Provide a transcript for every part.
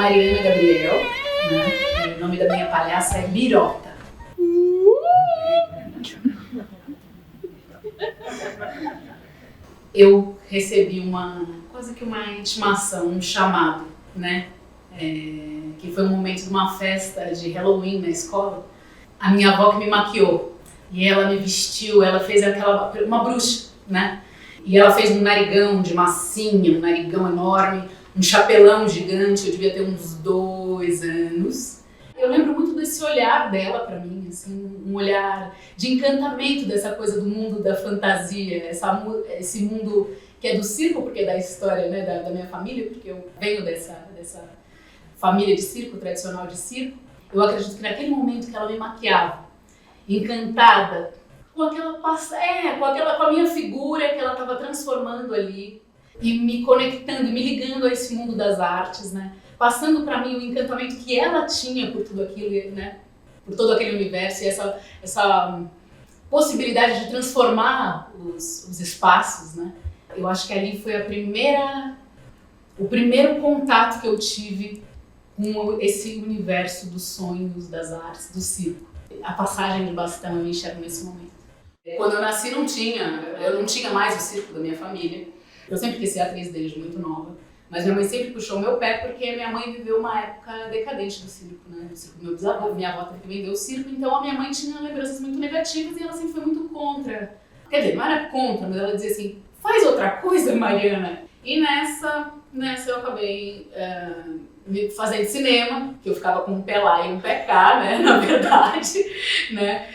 Mariana Gabriel, né? O nome da minha palhaça é Birota. Eu recebi quase que uma intimação, um chamado, né? Que foi um momento de uma festa de Halloween na escola. A minha avó que me maquiou e ela me vestiu, ela fez uma bruxa, né? E ela fez um narigão de massinha, um narigão enorme, um chapelão gigante, eu devia ter uns 2 anos. Eu lembro muito desse olhar dela pra mim, assim, um olhar de encantamento dessa coisa do mundo da fantasia, esse mundo que é do circo, porque é da história, né, da minha família, porque eu venho dessa família de circo, tradicional de circo. Eu acredito que naquele momento que ela me maquiava, encantada, com a minha figura que ela estava transformando ali e me conectando, me ligando a esse mundo das artes, né? Passando para mim o encantamento que ela tinha por tudo aquilo, né? Por todo aquele universo e essa possibilidade de transformar os espaços, né? Eu acho que ali foi o primeiro contato que eu tive com esse universo dos sonhos, das artes, do circo. A passagem de bastão eu enxergo nesse momento. Quando eu nasci eu não tinha mais o circo da minha família. Eu sempre quis ser atriz desde muito nova, mas minha mãe sempre puxou meu pé porque minha mãe viveu uma época decadente do circo, né? Do circo do meu bisavô, minha avó teve que vender o circo, então a minha mãe tinha lembranças muito negativas e ela sempre foi muito contra. Quer dizer, não era contra, mas ela dizia assim, faz outra coisa, Mariana. E nessa eu acabei fazendo cinema, que eu ficava com um pé lá e um pé cá, né, na verdade, né,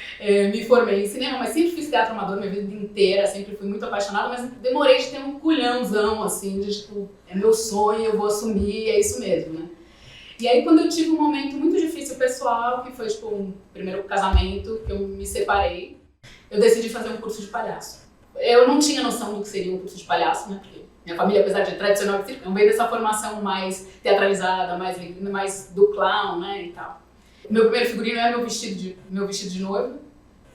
me formei em cinema, mas sempre fiz teatro amador minha vida inteira, sempre fui muito apaixonada, mas demorei de ter um culhãozão, assim, de tipo, é meu sonho, eu vou assumir, é isso mesmo, né. E aí quando eu tive um momento muito difícil pessoal, que foi tipo um primeiro casamento, que eu me separei, eu decidi fazer um curso de palhaço. Eu não tinha noção do que seria um curso de palhaço, né, porque minha família, apesar de tradicional de circo, não veio dessa formação mais teatralizada, mais do clown, né, e tal. Meu primeiro figurino era meu vestido de noiva.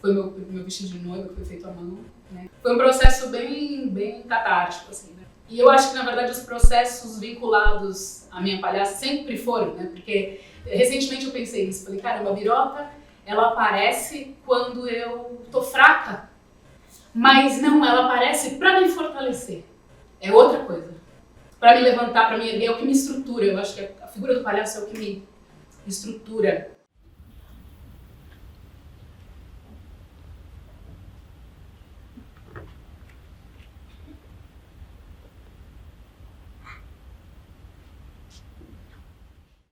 Foi meu vestido de noiva que foi feito à mão, né. Foi um processo bem catártico, assim, né. E eu acho que, na verdade, os processos vinculados à minha palhaça sempre foram, né, porque recentemente eu pensei isso. Falei, caramba, a Birota, ela aparece quando eu tô fraca, mas não, ela aparece pra me fortalecer. É outra coisa. Pra me levantar, pra me erguer, é o que me estrutura. Eu acho que a figura do palhaço é o que me estrutura.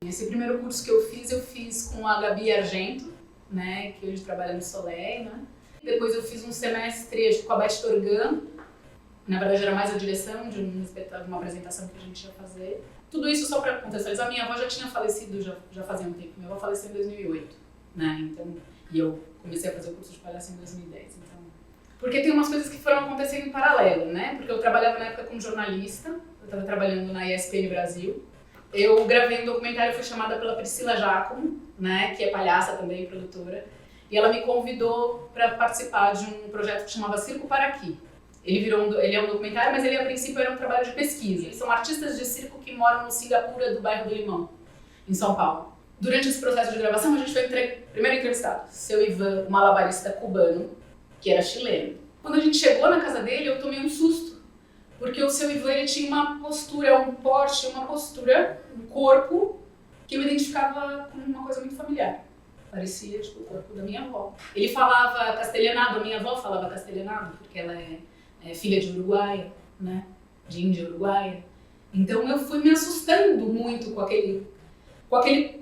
Esse primeiro curso que eu fiz com a Gabi Argento, né, que hoje trabalha no Soleil, né. Depois eu fiz um semestre com a Beth Torgan. Na verdade, era mais a direção de um espetáculo, de uma apresentação que a gente ia fazer. Tudo isso só para contextualizar. Minha avó já tinha falecido já fazia um tempo. Minha avó faleceu em 2008, né? Então, e eu comecei a fazer o curso de palhaço em 2010. Então, porque tem umas coisas que foram acontecendo em paralelo, né? Porque eu trabalhava na época como jornalista. Eu estava trabalhando na ESPN Brasil. Eu gravei um documentário, fui chamada pela Priscila Giacomo, né? Que é palhaça também, produtora. E ela me convidou para participar de um projeto que chamava Circo para Aqui. Ele é um documentário, mas ele a princípio era um trabalho de pesquisa. Eles são artistas de circo que moram no Singapura do bairro do Limão, em São Paulo. Durante esse processo de gravação, a gente foi primeiro entrevistado, seu Ivan, um malabarista cubano, que era chileno. Quando a gente chegou na casa dele, eu tomei um susto, porque o seu Ivan ele tinha uma postura, um porte, um corpo que eu identificava com uma coisa muito familiar. Parecia tipo, o corpo da minha avó. Ele falava castelhanado, a minha avó falava castelhanado, porque ela é filha de uruguaia, né? De índia uruguaia. Então eu fui me assustando muito com aquele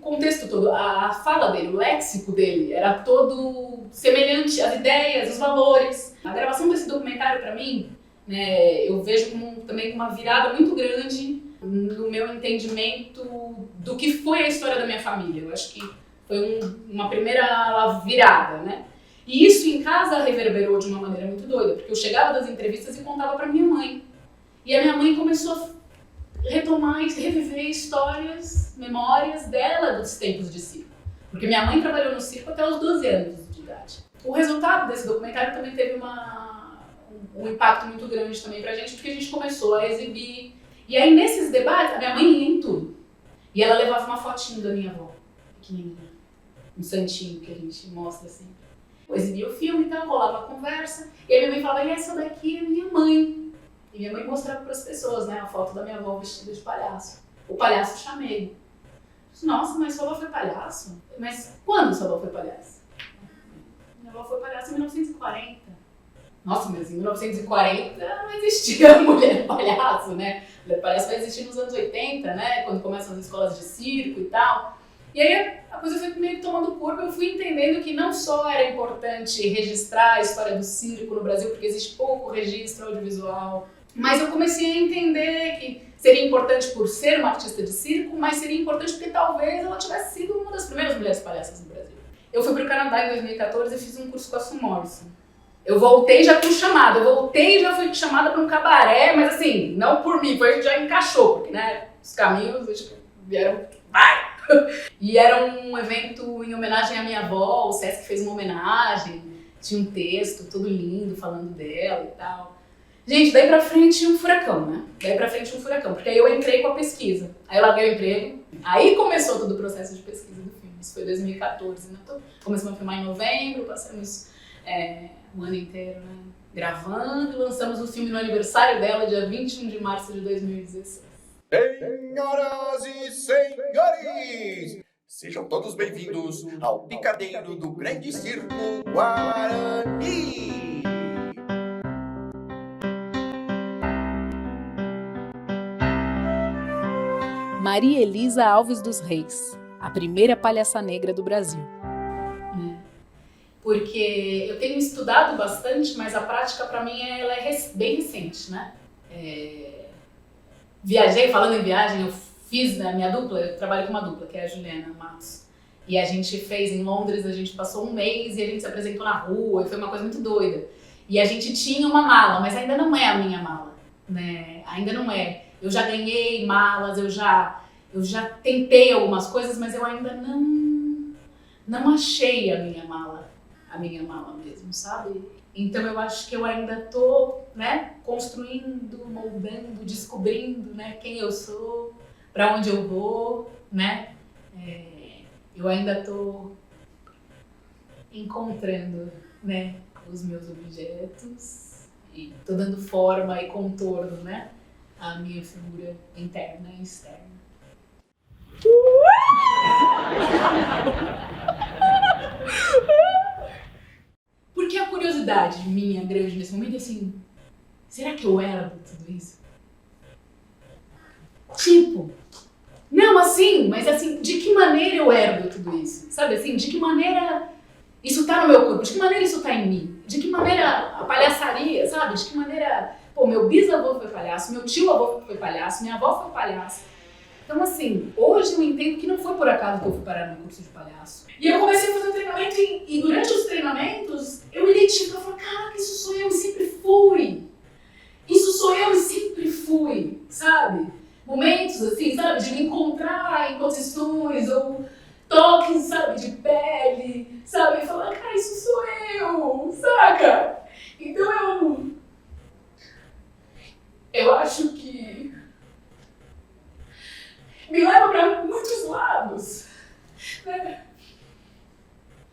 contexto todo. A fala dele, o léxico dele era todo semelhante, as ideias, os valores. A gravação desse documentário para mim, né, eu vejo também uma virada muito grande no meu entendimento do que foi a história da minha família. Eu acho que foi uma primeira virada, né? E isso em casa reverberou de uma maneira muito doida, porque eu chegava das entrevistas e contava para minha mãe. E a minha mãe começou a retomar e reviver histórias, memórias dela dos tempos de circo. Porque minha mãe trabalhou no circo até os 12 anos de idade. O resultado desse documentário também teve um impacto muito grande também pra gente, porque a gente começou a exibir. E aí nesses debates, a minha mãe ia em tudo. E ela levava uma fotinho da minha avó, pequenininha, um santinho que a gente mostra assim. Eu exibia o filme, então rolava a conversa, e aí minha mãe falava, e essa daqui é minha mãe. E minha mãe mostrava para as pessoas, né, a foto da minha avó vestida de palhaço. O palhaço Chamego. Nossa, mas sua avó foi palhaço? Mas quando sua avó foi palhaço? Minha avó foi palhaço em 1940. Nossa, mas em 1940 não existia mulher palhaço, né? Mulher palhaço vai existir nos anos 80, né? Quando começam as escolas de circo e tal. E aí a coisa foi meio que tomando corpo, eu fui entendendo que não só era importante registrar a história do circo no Brasil, porque existe pouco registro audiovisual, mas eu comecei a entender que seria importante por ser uma artista de circo, mas seria importante porque talvez ela tivesse sido uma das primeiras mulheres palhaças no Brasil. Eu fui para o Canadá em 2014 e fiz um curso com a Sue Morrison. Eu voltei já com chamada, já fui chamada para um cabaré, mas assim, não por mim, foi a gente já encaixou, porque né, os caminhos vieram, vai! E era um evento em homenagem à minha avó, o Sesc fez uma homenagem, tinha um texto todo lindo falando dela e tal. Gente, daí pra frente um furacão, né? Porque aí eu entrei com a pesquisa, aí eu larguei o emprego, aí começou todo o processo de pesquisa do filme, isso foi 2014, né? Começamos a filmar em novembro, passamos um ano inteiro, né, gravando e lançamos o filme no aniversário dela, dia 21 de março de 2016. Senhoras e senhores, sejam todos bem-vindos ao Picadeiro do Grande Circo Guarani. Maria Elisa Alves dos Reis, a primeira palhaça negra do Brasil. Porque eu tenho estudado bastante, mas a prática para mim ela é bem recente, né? Viajei, falando em viagem, eu fiz a minha dupla, eu trabalho com uma dupla, que é a Juliana Matos. E a gente fez em Londres, a gente passou um mês e a gente se apresentou na rua, e foi uma coisa muito doida. E a gente tinha uma mala, mas ainda não é a minha mala, né? Ainda não é. Eu já ganhei malas, eu já tentei algumas coisas, mas eu ainda não achei a minha mala mesmo, sabe? Então eu acho que eu ainda tô, né, construindo, moldando, descobrindo, né, quem eu sou, para onde eu vou, né? Eu ainda tô encontrando, né, os meus objetos e tô dando forma e contorno, né, à minha figura interna e externa. Porque a curiosidade minha grande nesse momento é assim, será que eu herdo tudo isso? Tipo, não assim, mas assim, de que maneira eu herdo tudo isso? Sabe assim, de que maneira isso tá no meu corpo? De que maneira isso tá em mim? De que maneira a palhaçaria, sabe? De que maneira, pô, meu bisavô foi palhaço, meu tio-avô foi palhaço, minha avó foi palhaço. Então, assim, hoje eu entendo que não foi por acaso que eu fui parar no curso de palhaço. E eu comecei a fazer um treinamento e durante os treinamentos eu me identifico, eu falo, caraca, isso sou eu e sempre fui. Isso sou eu e sempre fui, sabe? Momentos, assim, sabe, de me encontrar em posições ou toques, sabe, de pele, sabe? E falar, cara, isso sou eu, saca? Então eu acho que me leva para muitos lados, né?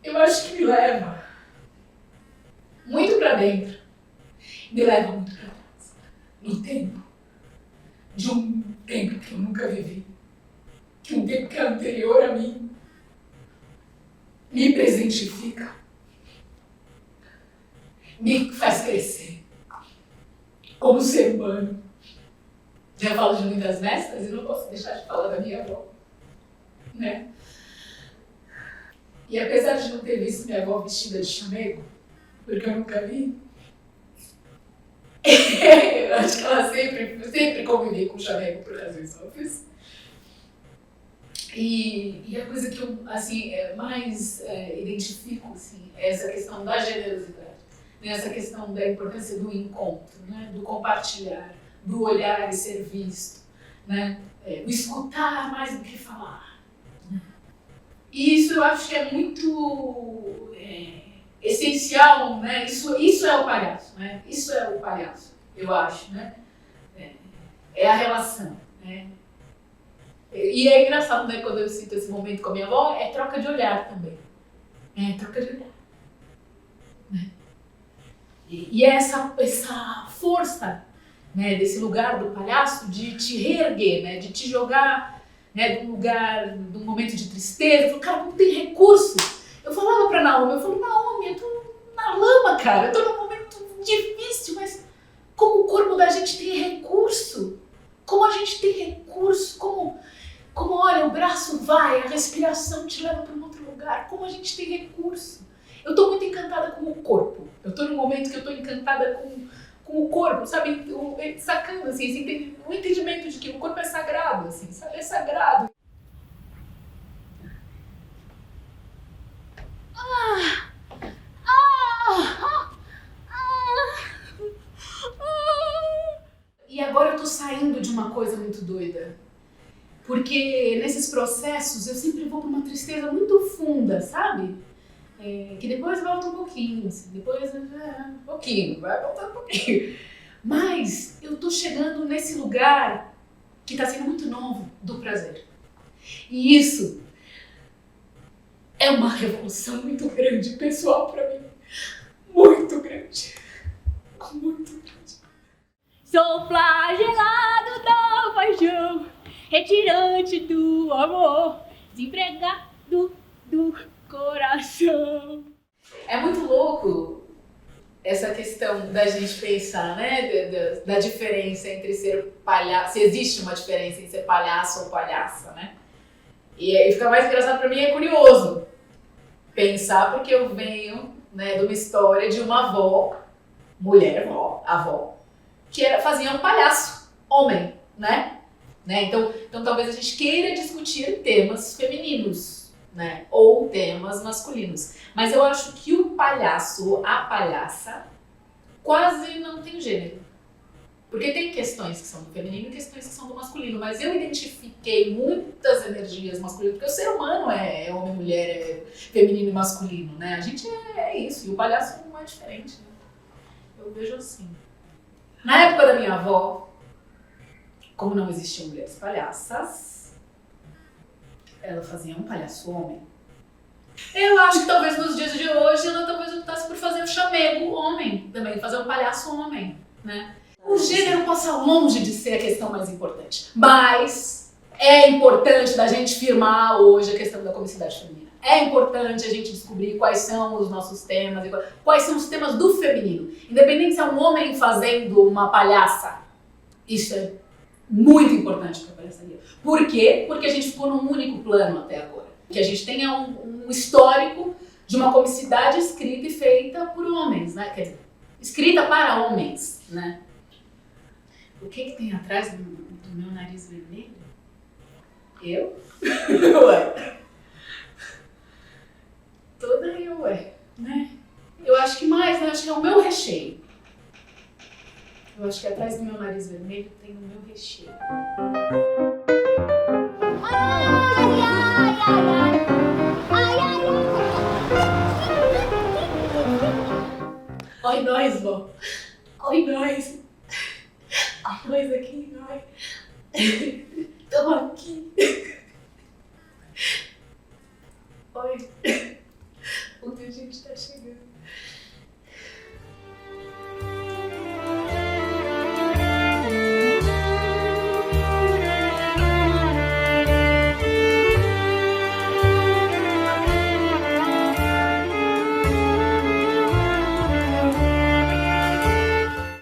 Eu acho que me leva muito para dentro, me leva muito para trás, no tempo, de um tempo que eu nunca vivi, de um tempo que é anterior a mim, me presentifica, me faz crescer como ser humano. Já falo de muitas mestras e não posso deixar de falar da minha avó, né? E apesar de não ter visto minha avó vestida de chamego, porque eu nunca vi, eu acho que ela sempre convivia com chamego por razões óbvias. E a coisa que eu assim, mais identifico assim, é essa questão da generosidade, né? Essa questão da importância do encontro, né? Do compartilhar, do olhar e ser visto, né? O escutar mais do que falar. E isso eu acho que é muito essencial, né? Isso é o palhaço, né? Isso é o palhaço, eu acho, né? É a relação, né? E é engraçado, né, quando eu sinto esse momento com a minha avó, é troca de olhar também. É troca de olhar. Né? E é essa força, né, desse lugar do palhaço de te reerguer, né, de te jogar, né, de um lugar, de um momento de tristeza. Eu falo, cara, não tem recurso. Eu falava pra Naomi, Naomi, eu tô na lama, cara, eu tô num momento difícil, mas como o corpo da gente tem recurso, como a gente tem recurso, como olha, o braço vai, a respiração te leva para um outro lugar, como a gente tem recurso. Eu tô muito encantada com o corpo, eu tô num momento que eu tô encantada com o corpo, sabe, sacando, assim, o entendimento de que o corpo é sagrado, assim, sabe, é sagrado. E agora eu tô saindo de uma coisa muito doida, porque nesses processos eu sempre vou pra uma tristeza muito funda, sabe? Que depois volta um pouquinho, assim, depois um pouquinho, vai voltar um pouquinho. Mas eu tô chegando nesse lugar que tá sendo muito novo, do prazer. E isso é uma revolução muito grande, pessoal, pra mim. Muito grande. Muito grande. Sou flagelado da paixão, retirante do amor, desempregado do coração. É muito louco essa questão da gente pensar, né, da diferença entre ser palhaço, se existe uma diferença entre ser palhaço ou palhaça, né? E aí fica mais engraçado pra mim, é curioso pensar, porque eu venho, né, de uma história de uma avó, avó, que fazia um palhaço, homem, né? Então talvez a gente queira discutir temas femininos, né? Ou temas masculinos. Mas eu acho que o palhaço, a palhaça, quase não tem gênero. Porque tem questões que são do feminino e questões que são do masculino. Mas eu identifiquei muitas energias masculinas, porque o ser humano é homem, mulher, é feminino e masculino, né? A gente é isso, e o palhaço não é diferente, né? Eu vejo assim. Na época da minha avó, como não existiam mulheres palhaças, ela fazia um palhaço homem. Eu acho que talvez nos dias de hoje ela talvez optasse por fazer o chamego homem, também fazer um palhaço homem, né? O gênero passa longe de ser a questão mais importante, mas é importante da gente firmar hoje a questão da comicidade feminina. É importante a gente descobrir quais são os nossos temas, quais são os temas do feminino. Independente se é um homem fazendo uma palhaça, isso é muito importante para a palhaçaria. Por quê? Porque a gente ficou num único plano até agora. Que a gente tenha um histórico de uma comicidade escrita e feita por homens, né? Quer dizer, escrita para homens, né? O que tem atrás do meu nariz vermelho? Eu? Ué. Toda eu, né? Eu acho que mais, né? Acho que é o meu recheio. Eu acho que atrás do meu nariz vermelho tem o meu recheio. Oi, nós, vó. Oi, nós. Nós aqui, nós. Estamos aqui.